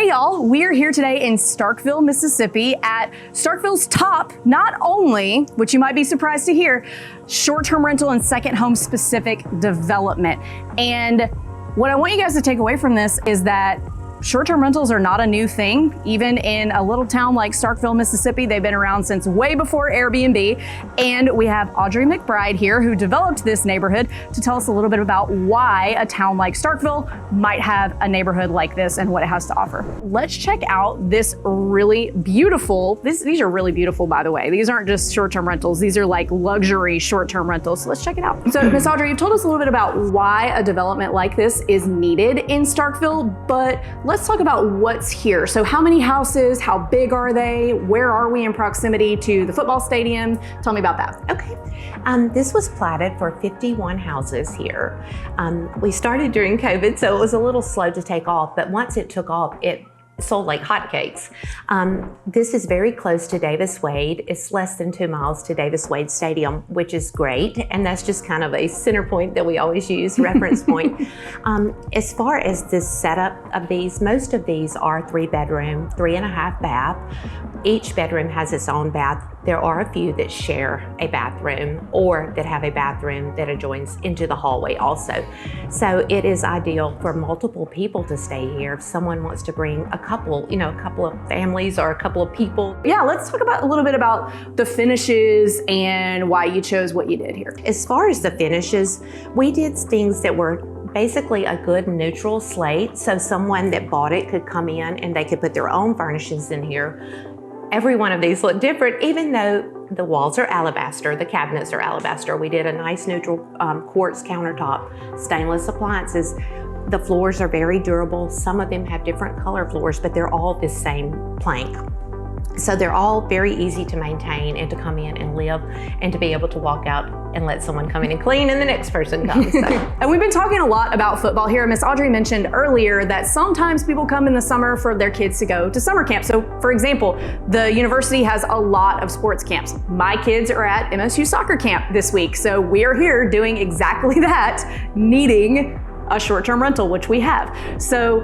Hey y'all, we are here today in Starkville, Mississippi at Starkville's top, not only, which you might be surprised to hear, short-term rental and second home specific development. And what I want you guys to take away from this is that short-term rentals are not a new thing. Even in a little town like Starkville, Mississippi, they've been around since way before Airbnb. And we have Audrey McBride here who developed this neighborhood to tell us a little bit about why a town like Starkville might have a neighborhood like this and what it has to offer. Let's check out this really beautiful, these are really beautiful, by the way. These aren't just short-term rentals. These are like luxury short-term rentals. So let's check it out. So Miss Audrey, you've told us a little bit about why a development like this is needed in Starkville, but let's talk about what's here. So how many houses, how big are they? Where are we in proximity to the football stadium? Tell me about that. Okay, this was platted for 51 houses here. We started during COVID, so it was a little slow to take off, but once it took off, it sold like hotcakes. This is very close to Davis Wade. It's less than 2 miles to Davis Wade Stadium, which is great. And that's just kind of a center point that we always use, reference point. As far as this setup of these, most of these are 3-bedroom, 3.5 bath. Each bedroom has its own bath. There are a few that share a bathroom or that have a bathroom that adjoins into the hallway also. So it is ideal for multiple people to stay here. If someone wants to bring a couple, a couple of families or a couple of people. Yeah, let's talk about a little bit about the finishes and why you chose what you did here. As far as the finishes, we did things that were basically a good neutral slate. So someone that bought it could come in and they could put their own furnishings in here. Every one of these look different, even though the walls are alabaster, the cabinets are alabaster. We did a nice neutral quartz countertop, stainless appliances. The floors are very durable. Some of them have different color floors, but they're all the same plank. So they're all very easy to maintain and to come in and live and to be able to walk out and let someone come in and clean and the next person comes. So. And we've been talking a lot about football here. Miss Audrey mentioned earlier that sometimes people come in the summer for their kids to go to summer camp. So for example, the university has a lot of sports camps. My kids are at MSU soccer camp this week. So we are here doing exactly that, needing a short-term rental, which we have. So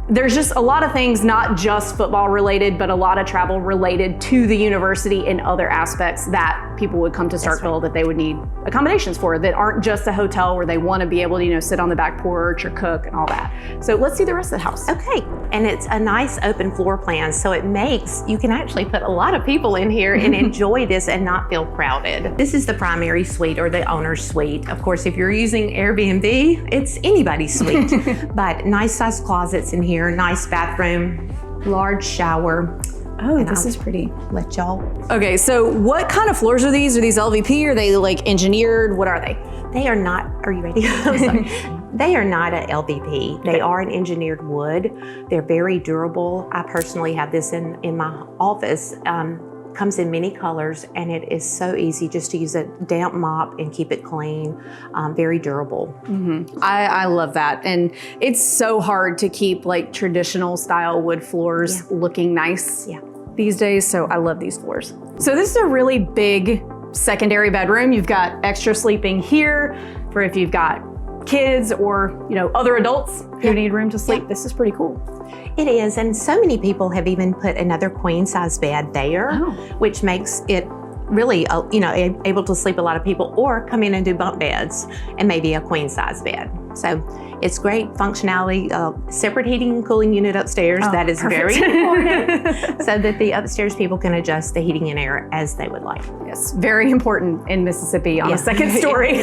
there's just a lot of things, not just football related, but a lot of travel related to the university and other aspects that people would come to Starkville that they would need accommodations for, that aren't just a hotel where they want to be able to, sit on the back porch or cook and all that. So let's see the rest of the house. Okay, and it's a nice open floor plan, so it makes, you can actually put a lot of people in here and enjoy this and not feel crowded. This is the primary suite or the owner's suite. Of course, if you're using Airbnb, it's anybody's suite, but nice sized closets in here, nice bathroom, large shower. Oh, and this is pretty. Let y'all. Okay, so what kind of floors are these? Are these LVP? Are they like engineered? What are they? They are not, are you ready? I'm sorry. They are not a LVP. They are an engineered wood. They're very durable. I personally have this in my office. Comes in many colors and it is so easy just to use a damp mop and keep it clean. Very durable. Mm-hmm. I love that. And it's so hard to keep like traditional style wood floors looking nice these days. So I love these floors. So this is a really big secondary bedroom. You've got extra sleeping here for if you've got kids or other adults who need room to sleep. This is pretty cool. It is, and so many people have even put another queen size bed there, which makes it really, able to sleep a lot of people, or come in and do bunk beds and maybe a queen size bed. So it's great functionality, separate heating and cooling unit upstairs. That is very important so that the upstairs people can adjust the heating and air as they would like. Yes, very important in Mississippi on a second story.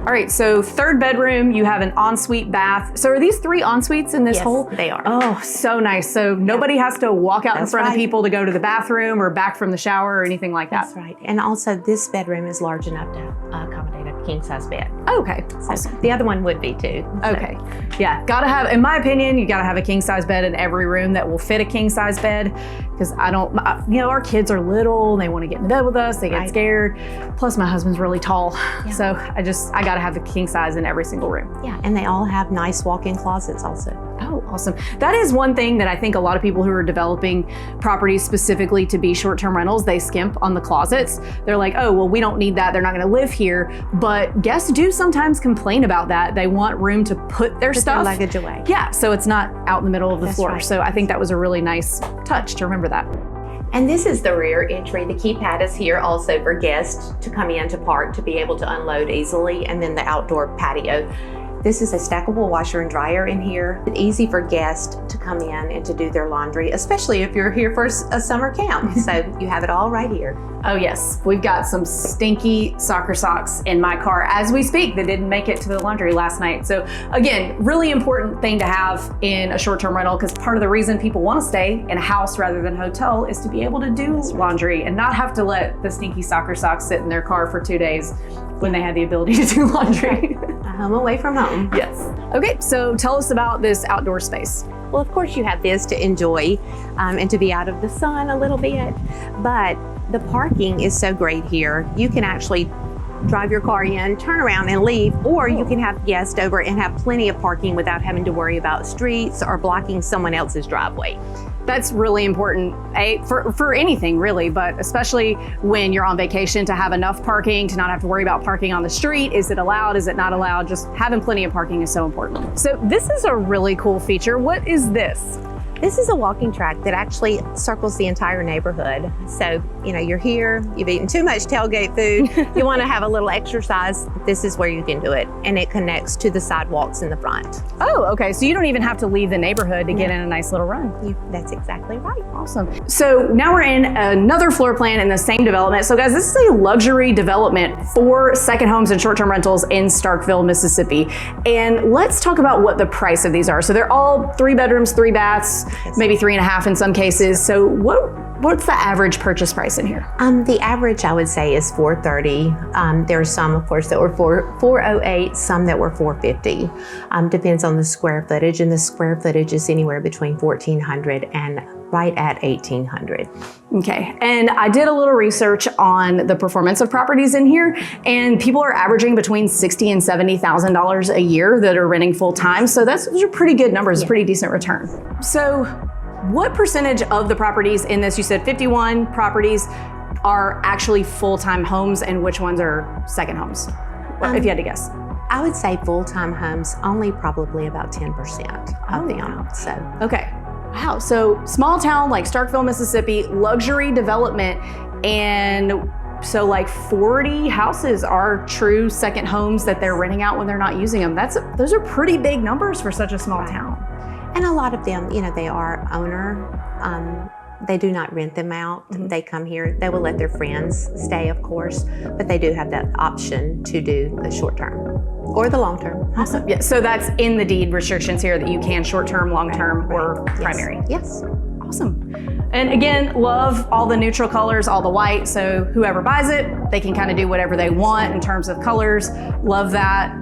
All right, so third bedroom, you have an ensuite bath. So are these 3 ensuites in this whole? Yes, they are. Oh, so nice. So nobody has to walk out in front of people to go to the bathroom or back from the shower or anything like that. That's right. And also this bedroom is large enough to accommodate a king size bed. Okay, so awesome. The other one would be too. So. Okay, yeah, gotta have, in my opinion, you gotta have a king size bed in every room that will fit a king size bed, because our kids are little, they wanna get in bed with us, they get scared. Plus my husband's really tall, so I gotta have the king size in every single room. Yeah, and they all have nice walk-in closets also. Oh, awesome. That is one thing that I think a lot of people who are developing properties specifically to be short-term rentals, they skimp on the closets. They're like, oh, well, we don't need that. They're not going to live here. But guests do sometimes complain about that. They want room to put their stuff. Their luggage away. Yeah, so it's not out in the middle of the floor. Right. So I think that was a really nice touch to remember that. And this is the rear entry. The keypad is here also for guests to come in to park to be able to unload easily, and then the outdoor patio. This is a stackable washer and dryer in here. It's easy for guests to come in and to do their laundry, especially if you're here for a summer camp. So you have it all right here. Oh yes, we've got some stinky soccer socks in my car as we speak that didn't make it to the laundry last night. So again, really important thing to have in a short-term rental, because part of the reason people want to stay in a house rather than a hotel is to be able to do laundry and not have to let the stinky soccer socks sit in their car for 2 days when they had the ability to do laundry. A home away from home. Yes. Okay, so tell us about this outdoor space. Well, of course you have this to enjoy and to be out of the sun a little bit, but the parking is so great here. You can actually drive your car in, turn around and leave, or you can have guests over and have plenty of parking without having to worry about streets or blocking someone else's driveway. That's really important for anything really, but especially when you're on vacation, to have enough parking, to not have to worry about parking on the street. Is it allowed? Is it not allowed? Just having plenty of parking is so important. So this is a really cool feature. What is this? This is a walking track that actually circles the entire neighborhood. So, you know, you're here, you've eaten too much tailgate food, you want to have a little exercise, this is where you can do it. And it connects to the sidewalks in the front. Oh, okay. So you don't even have to leave the neighborhood to get in a nice little run. That's exactly right. Awesome. So now we're in another floor plan in the same development. So guys, this is a luxury development for second homes and short-term rentals in Starkville, Mississippi. And let's talk about what the price of these are. So they're all 3 bedrooms, 3 baths, maybe 3.5 in some cases. So what's the average purchase price in here? The average I would say is $430. There are some, of course, that were $408, some that were $450. Depends on the square footage, and the square footage is anywhere between 1,400 and right at 1,800. Okay, and I did a little research on the performance of properties in here, and people are averaging between $60,000 and $70,000 a year that are renting full time. So those are pretty good numbers, pretty decent return. So what percentage of the properties in this, you said 51 properties, are actually full-time homes, and which ones are second homes? If you had to guess. I would say full-time homes, only probably about 10% of them. So. Okay. Wow, so small town like Starkville, Mississippi, luxury development, and so like 40 houses are true second homes that they're renting out when they're not using them. Those are pretty big numbers for such a small town. And a lot of them, you know, they are owner. They do not rent them out. They come here. They will let their friends stay, of course, but they do have that option to do the short term or the long term. Awesome. Yeah, so that's in the deed restrictions here that you can short term, long term, or primary. Yes. Awesome. And again, love all the neutral colors, all the white. So whoever buys it, they can kind of do whatever they want in terms of colors. Love that.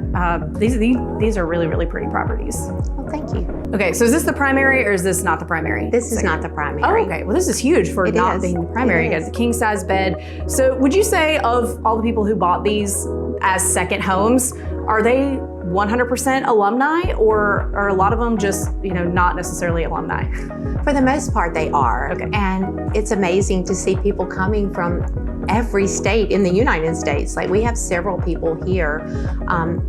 These are really, really pretty properties. Well, thank you. Okay, so is this the primary or is this not the primary? This is not the primary. Oh, okay. Well, this is huge for not being the primary. You got the king size bed. So would you say of all the people who bought these as second homes, are they 100% alumni, or are a lot of them just, you know, not necessarily alumni? For the most part, they are. Okay. And it's amazing to see people coming from every state in the United States. Like, we have several people here,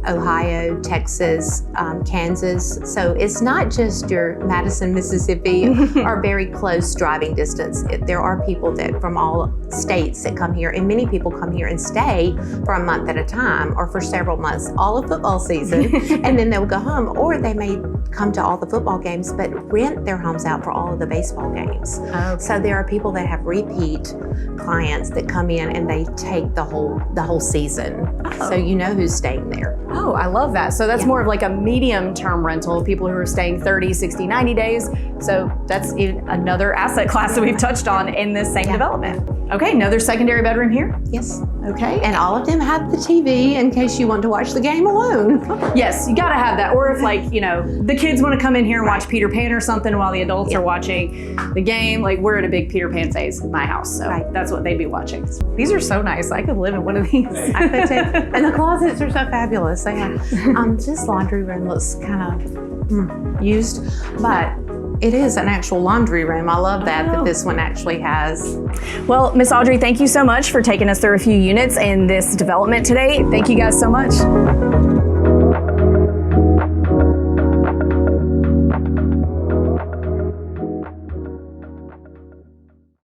Ohio, Texas, Kansas. So it's not just your Madison, Mississippi, or very close driving distance. There are people that from all states that come here, and many people come here and stay for a month at a time or for several months, all of football season, and then they'll go home, or they may come to all the football games but rent their homes out for all of the baseball games. Okay. So there are people that have repeat clients that come in and they take the whole season. Oh. So you know who's staying there. Oh, I love that. So that's more of like a medium term rental, people who are staying 30, 60, 90 days. So that's another asset class that we've touched on in this same development. Okay, another secondary bedroom here? Yes. Okay. And all of them have the TV in case you want to watch the game alone. Yes, you gotta have that. Or if, like, you know, the kids want to come in here and watch Peter Pan or something while the adults are watching the game. Like, we're in a big Peter Pan phase in my house, so that's what they'd be watching. These are so nice. I could live in one of these. I could too. And the closets are so fabulous. They have this laundry room looks kind of used, but it is an actual laundry room. I love that this one actually has. Well, Miss Audrey, thank you so much for taking us through a few units in this development today. Thank you guys so much.